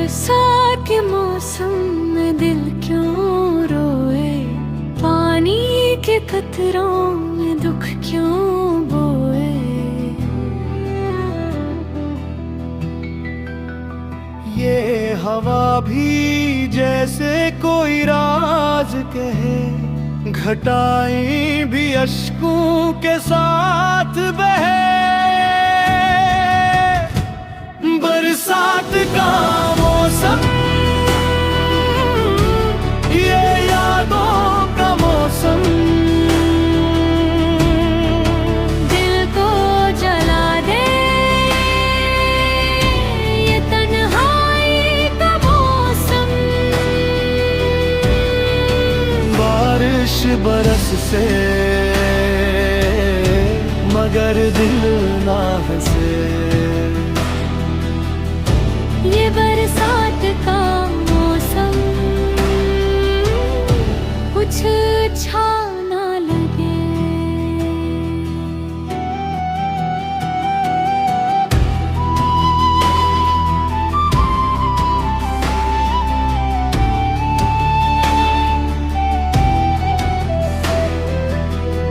बरसात के मौसम में दिल क्यों रोए, पानी के कतरों में दुख क्यों बोए। ये हवा भी जैसे कोई राज कहे, घटाएं भी अश्कों के साथ बहे। बरसात का मौसम, ये यादों का मौसम, दिल को जला दे ये तन्हाई का मौसम। बारिश बरस से मगर दिल ना हंसे। ये बरसात का मौसम कुछ अच्छा ना लगे।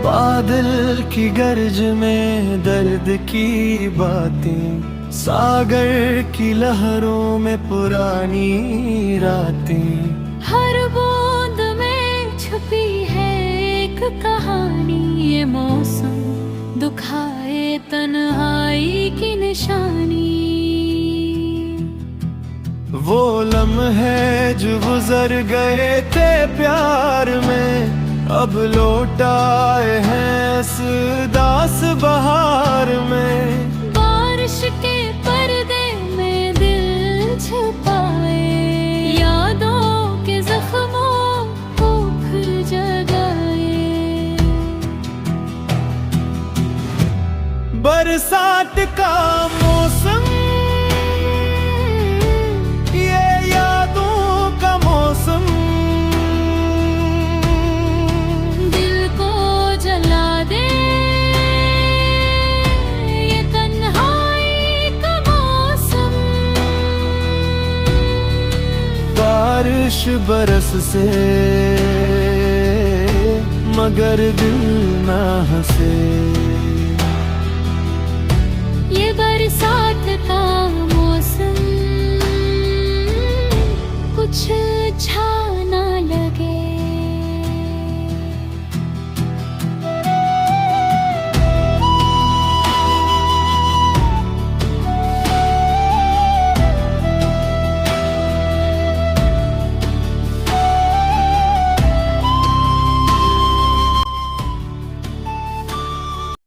बादल की गर्ज में दर्द की बातें, सागर की लहरों में पुरानी रातें। हर बूंद में छुपी है एक कहानी, ये मौसम दुखाए तन्हाई की निशानी। वो लम्हे जो गुजर गए थे प्यार में, अब लौट आए हैं इस दास बहार में। बारिश के पर्दे में दिल छुपाए, यादों के जख्मों को फिर जगाए। बरसात का मौसम, ये यादों का मौसम, दिल को जला दे ये तन्हाई का मौसम। बारिश बरस से मगर दिल ना हंसे।